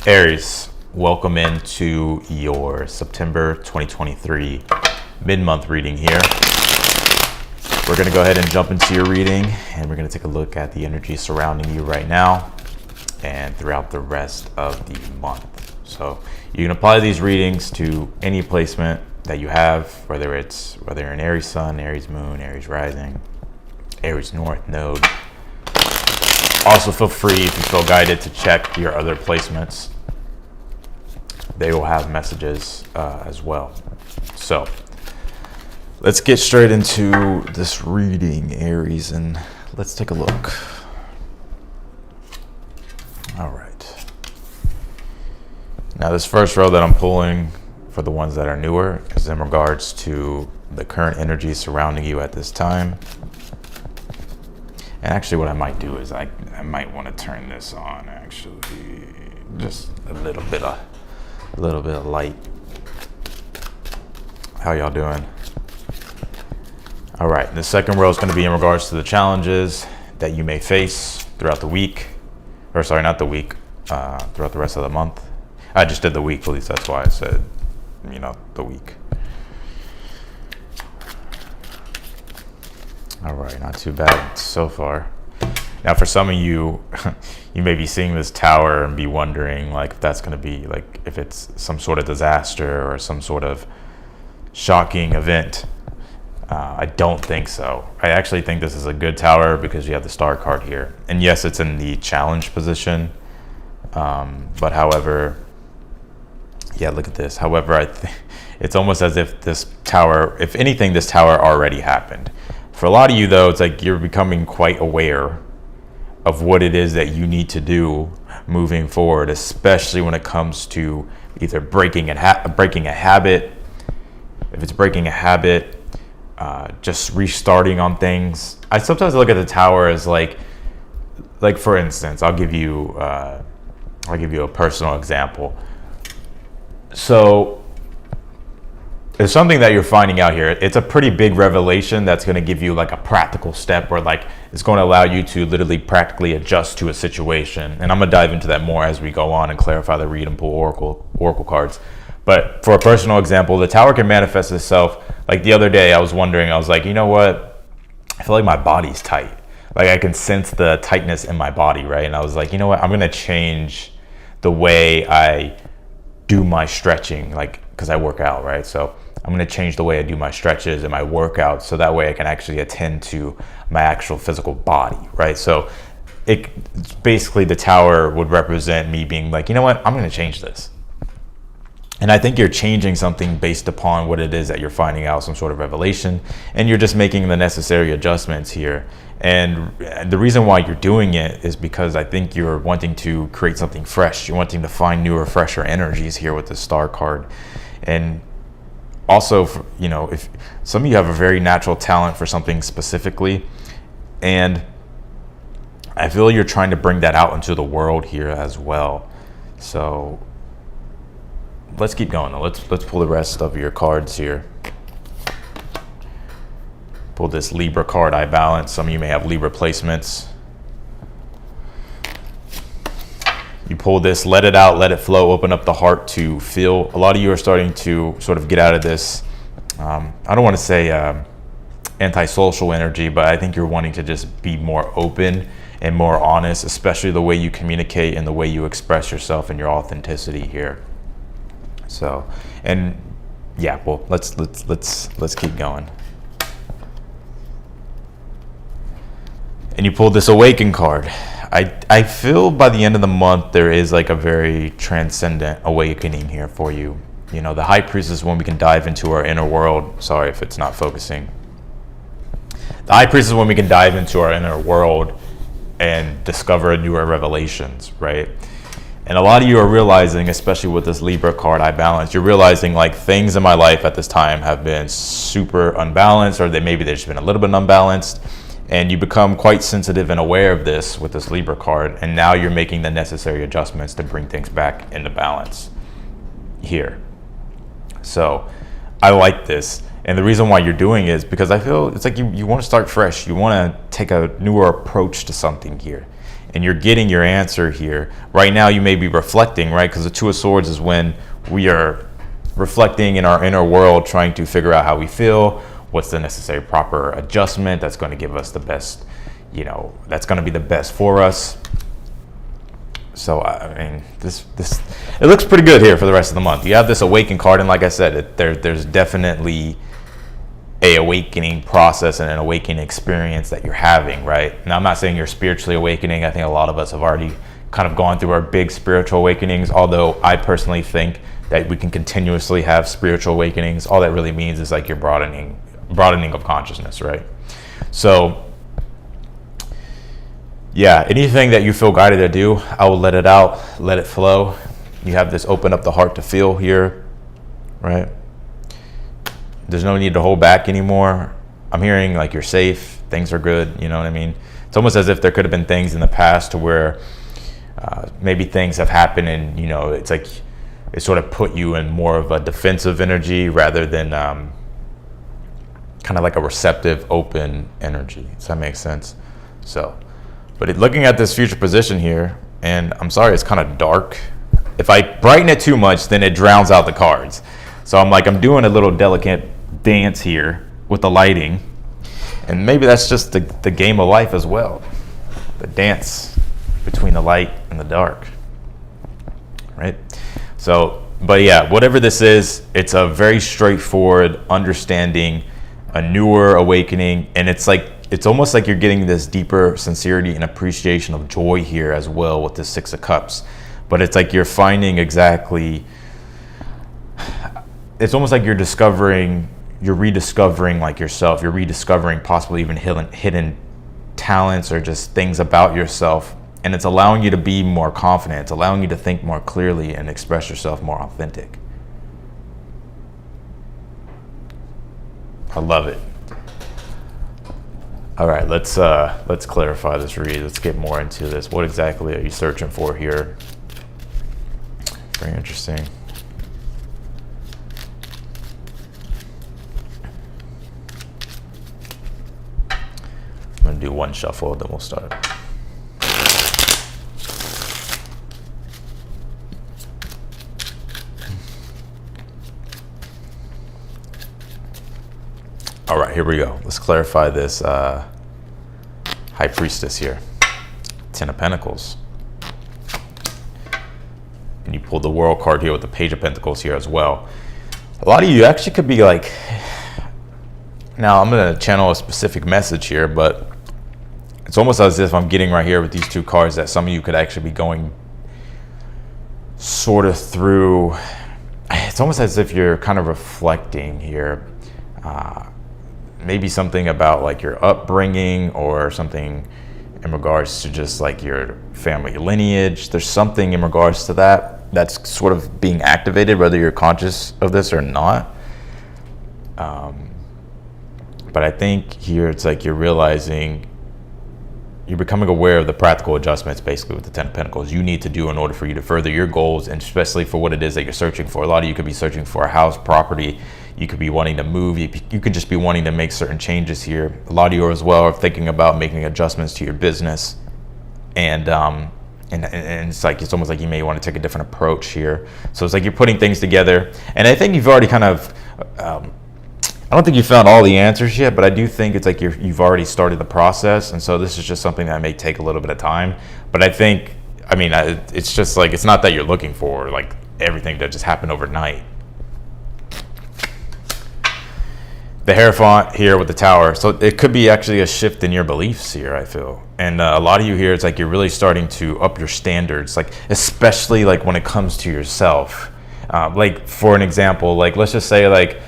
Aries, welcome into your September 2023 mid-month reading here. We're going to go ahead and jump into your reading, and we're going to take a look at the energy surrounding you right now and throughout the rest of the month. So you can apply these readings to any placement that you have, whether you're an Aries Sun, Aries Moon, Aries Rising, Aries North Node. Also, feel free, if you feel guided, to check your other placements. They will have messages as well. So let's get straight into this reading, Aries, and let's take a look. All right. Now, this first row that I'm pulling, for the ones that are newer, is in regards to the current energy surrounding you at this time. And actually, what I might do is I might want to turn this on. Actually, just a little bit of light. How y'all doing? All right. The second row is going to be in regards to the challenges that you may face throughout the week, or sorry, not the week, throughout the rest of the month. I just did the week, please. That's why I said, the week. All right, not too bad so far. Now, for some of you, you may be seeing this tower and be wondering, if that's going to be, if it's some sort of disaster or some sort of shocking event. I don't think so. I actually think this is a good tower because you have the star card here. And yes, it's in the challenge position. But however, yeah, look at this. However, it's almost as if this tower, if anything, this tower already happened. For a lot of you, though, it's like you're becoming quite aware of what it is that you need to do moving forward, especially when it comes to either breaking a habit. If it's breaking a habit, just restarting on things. I sometimes look at the tower as like for instance, I'll give you a personal example. So there's something that you're finding out here. It's a pretty big revelation that's going to give you a practical step, or it's going to allow you to literally practically adjust to a situation. And I'm going to dive into that more as we go on and clarify the read and pull oracle cards. But for a personal example, the tower can manifest itself. Like the other day, I was wondering, I was like, you know what? I feel like my body's tight. I can sense the tightness in my body, right? And I was like, you know what? I'm going to change the way I do my stretching, because I work out, right? So I'm going to change the way I do my stretches and my workouts, so that way I can actually attend to my actual physical body, right? So it's basically, the tower would represent me being like, you know what? I'm going to change this. And I think you're changing something based upon what it is that you're finding out, some sort of revelation, and you're just making the necessary adjustments here. And the reason why you're doing it is because I think you're wanting to create something fresh. You're wanting to find newer, fresher energies here with the star card. And also, if some of you have a very natural talent for something specifically, and I feel you're trying to bring that out into the world here as well. So let's keep going. Let's pull the rest of your cards here. Pull this Libra card, I balance. Some of you may have Libra placements. You pull this, let it out, let it flow, open up the heart to feel. A lot of you are starting to sort of get out of this, I don't want to say antisocial energy, but I think you're wanting to just be more open and more honest, especially the way you communicate and the way you express yourself and your authenticity here. So, and yeah, well, let's keep going. And you pulled this Awaken card. I feel by the end of the month there is a very transcendent awakening here for you. The High Priestess is when we can dive into our inner world. Sorry if it's not focusing. The High Priestess is when we can dive into our inner world and discover newer revelations, right? And a lot of you are realizing, especially with this Libra card, I balance, you're realizing things in my life at this time have been super unbalanced, or maybe they've just been a little bit unbalanced. And you become quite sensitive and aware of this with this Libra card. And now you're making the necessary adjustments to bring things back into balance here. So I like this. And the reason why you're doing it is because I feel it's like you want to start fresh. You want to take a newer approach to something here. and you're getting your answer here. Right now you may be reflecting, right? Because the Two of Swords is when we are reflecting in our inner world, trying to figure out how we feel, what's the necessary proper adjustment that's going to give us the best, that's going to be the best for us. So I mean, this it looks pretty good here for the rest of the month. You have this Awaken card, and like I said, there's definitely a awakening process and an awakening experience that you're having, right? Now, I'm not saying you're spiritually awakening. I think a lot of us have already kind of gone through our big spiritual awakenings, although I personally think that we can continuously have spiritual awakenings. All that really means is like you're broadening of consciousness, right? So yeah, anything that you feel guided to do, I will let it out, let it flow. You have this open up the heart to feel here, right? There's no need to hold back anymore. I'm hearing like you're safe, things are good, you know what I mean? It's almost as if there could have been things in the past to where maybe things have happened and, it's like it sort of put you in more of a defensive energy rather than kind of like a receptive, open energy. Does that make sense? So, but looking at this future position here, and I'm sorry, it's kind of dark. If I brighten it too much, then it drowns out the cards. So I'm doing a little delicate dance here with the lighting, and maybe that's just the game of life as well, the dance between the light and the dark, right? So, but yeah, whatever this is, it's a very straightforward understanding, a newer awakening, and it's almost like you're getting this deeper sincerity and appreciation of joy here as well with the Six of Cups. But it's like you're finding exactly, it's almost like you're rediscovering like yourself. You're rediscovering possibly even hidden talents or just things about yourself. And it's allowing you to be more confident. It's allowing you to think more clearly and express yourself more authentic. I love it. All right, let's clarify this read. Let's get more into this. What exactly are you searching for here? Very interesting. I'm gonna do one shuffle, then we'll start. All right, here we go. Let's clarify this High Priestess here. Ten of Pentacles. And you pulled the World card here with the Page of Pentacles here as well. A lot of you actually could be like, now I'm going to channel a specific message here, but it's almost as if I'm getting right here with these two cards that some of you could actually be going sort of through. It's almost as if you're kind of reflecting here. Maybe something about like your upbringing or something in regards to just like your family lineage. There's something in regards to that's sort of being activated, whether you're conscious of this or not. But I think here it's like you're realizing, you're becoming aware of the practical adjustments basically with the Ten of Pentacles you need to do in order for you to further your goals, and especially for what it is that you're searching for. A lot of you could be searching for a house, property. You could be wanting to move. You could just be wanting to make certain changes here. A lot of you as well are thinking about making adjustments to your business. And it's like, it's almost like you may want to take a different approach here. So it's like you're putting things together. And I think you've already kind of, I don't think you found all the answers yet, but I do think it's like you've already started the process. And so this is just something that may take a little bit of time. But I think, it's just like, it's not that you're looking for like everything to just happen overnight. The Hierophant here with the Tower. So it could be actually a shift in your beliefs here, I feel. And a lot of you here, it's like you're really starting to up your standards, like especially like when it comes to yourself. Like for an example, like let's just say like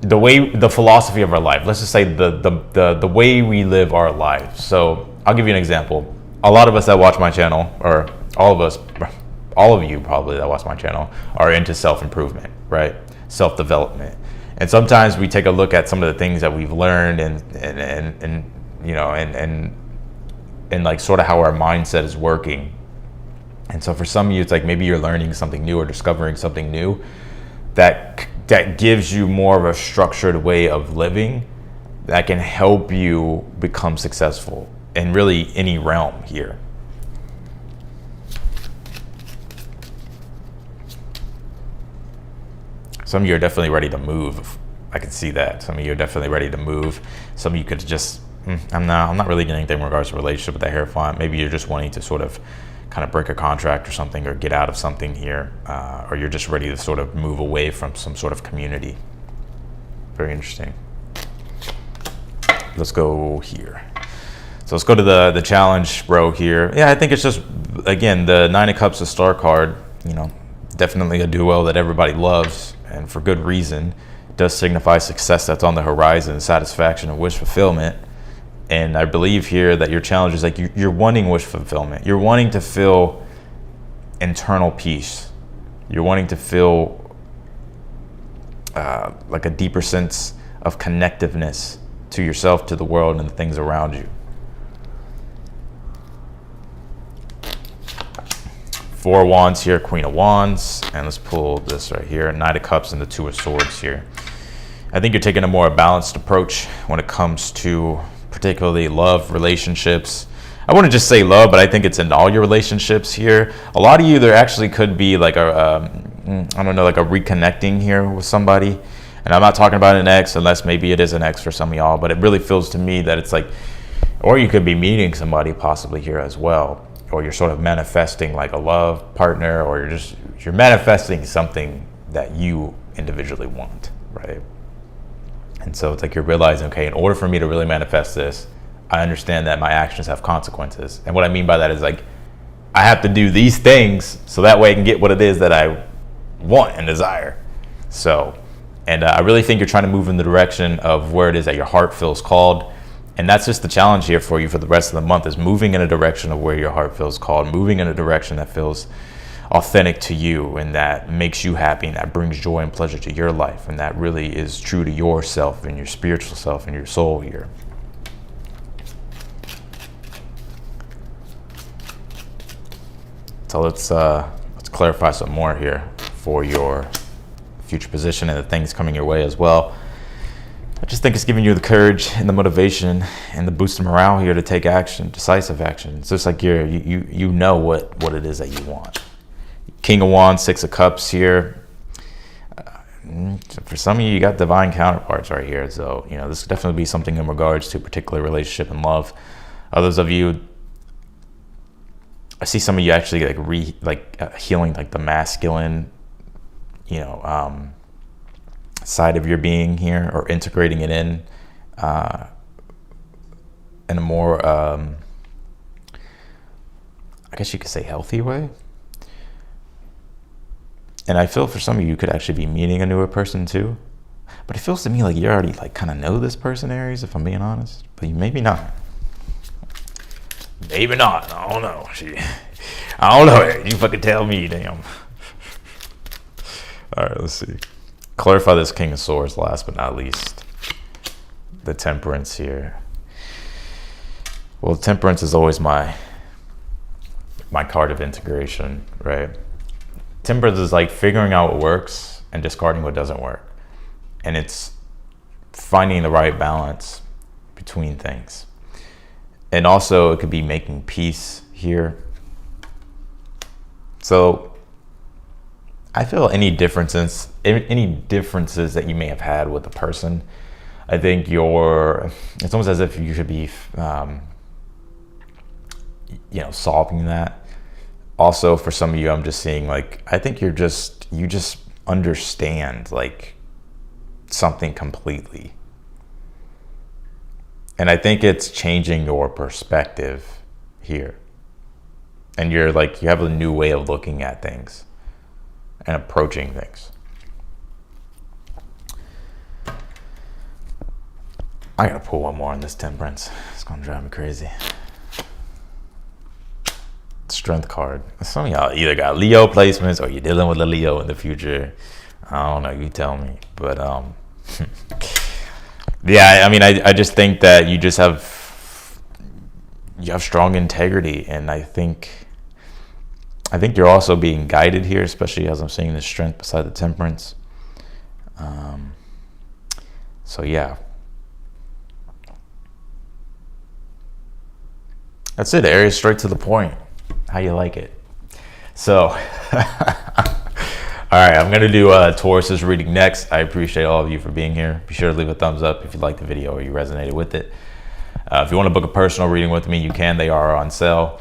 the philosophy of our life. Let's just say the way we live our lives. So I'll give you an example. A lot of us that watch my channel, or all of you probably that watch my channel, are into self-improvement, right? Self-development. And sometimes we take a look at some of the things that we've learned and like sort of how our mindset is working. And so for some of you, it's like maybe you're learning something new or discovering something new that gives you more of a structured way of living that can help you become successful in really any realm here. Some of you are definitely ready to move. I can see that. Some of you are definitely ready to move. Some of you could just, I'm not really doing anything in regards to relationship with the Hierophant. Maybe you're just wanting to sort of kind of break a contract or something, or get out of something here, or you're just ready to sort of move away from some sort of community. Very interesting. Let's go here. So let's go to the challenge row here. Yeah, I think it's just, again, the Nine of Cups, the Star card, you know, definitely a duo that everybody loves, and for good reason. It does signify success that's on the horizon, satisfaction and wish fulfillment. And I believe here that your challenge is like you're wanting wish fulfillment. You're wanting to feel internal peace. You're wanting to feel like a deeper sense of connectiveness to yourself, to the world, and the things around you. Four of Wands here, Queen of Wands, and let's pull this right here, Knight of Cups and the Two of Swords here. I think you're taking a more balanced approach when it comes to particularly love, relationships. I wouldn't just say love, but I think it's in all your relationships here. A lot of you, there actually could be like a, I don't know, like a reconnecting here with somebody. And I'm not talking about an ex, unless maybe it is an ex for some of y'all, but it really feels to me that it's like, or you could be meeting somebody possibly here as well, or you're sort of manifesting like a love partner, or you're manifesting something that you individually want, right? And so it's like you're realizing, okay, in order for me to really manifest this, I understand that my actions have consequences. And what I mean by that is like, I have to do these things so that way I can get what it is that I want and desire. So, and I really think you're trying to move in the direction of where it is that your heart feels called. And that's just the challenge here for you for the rest of the month, is moving in a direction of where your heart feels called, moving in a direction that feels authentic to you and that makes you happy and that brings joy and pleasure to your life, and that really is true to yourself and your spiritual self and your soul here. So let's clarify some more here for your future position and the things coming your way as well. I just think it's giving you the courage and the motivation and the boost of morale here to take action, decisive action. It's just like you know what it is that you want. King of Wands, Six of Cups here. For some of you, you got divine counterparts right here. So, you know, this could definitely be something in regards to a particular relationship and love. Others of you, I see some of you actually healing like the masculine, you know, side of your being here, or integrating it in a more, I guess you could say, healthy way. And I feel for some of you could actually be meeting a newer person too. But it feels to me like you already like kind of know this person, Aries, if I'm being honest. But you maybe not. Maybe not. I don't know. I don't know, Aries. You fucking tell me, damn. All right, let's see. Clarify this King of Swords last but not least. The Temperance here. Well, Temperance is always my card of integration, right? Temperance is like figuring out what works and discarding what doesn't work. And it's finding the right balance between things. And also it could be making peace here. So I feel any differences that you may have had with a person, I think it's almost as if you should be, solving that. Also, for some of you, I'm just seeing like, I think you just understand like something completely. And I think it's changing your perspective here. And you have a new way of looking at things and approaching things. I gotta pull one more on this Temperance. It's gonna drive me crazy. Strength card. Some of y'all either got Leo placements or you're dealing with a Leo in the future. I don't know, you tell me. But yeah, I mean, I just think that you have strong integrity, and I think you're also being guided here, especially as I'm seeing the Strength beside the Temperance. So yeah. That's it, Aries, straight to the point. How you like it? So All right, I'm gonna do Taurus's reading next. I appreciate all of you for being here. Be sure to leave a thumbs up if you liked the video or you resonated with it. If you want to book a personal reading with me, you can. They are on sale.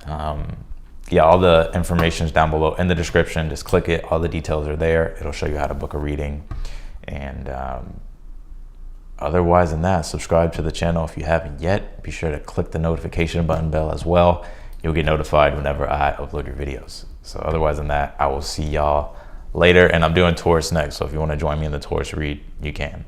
Yeah, all the information is down below in the description. Just click it. All the details are there. It'll show you how to book a reading. And otherwise than that, subscribe to the channel if you haven't yet. Be sure to click the notification button bell as well. You'll get notified whenever I upload your videos. So otherwise than that, I will see y'all later. And I'm doing Taurus next. So if you want to join me in the Taurus read, you can.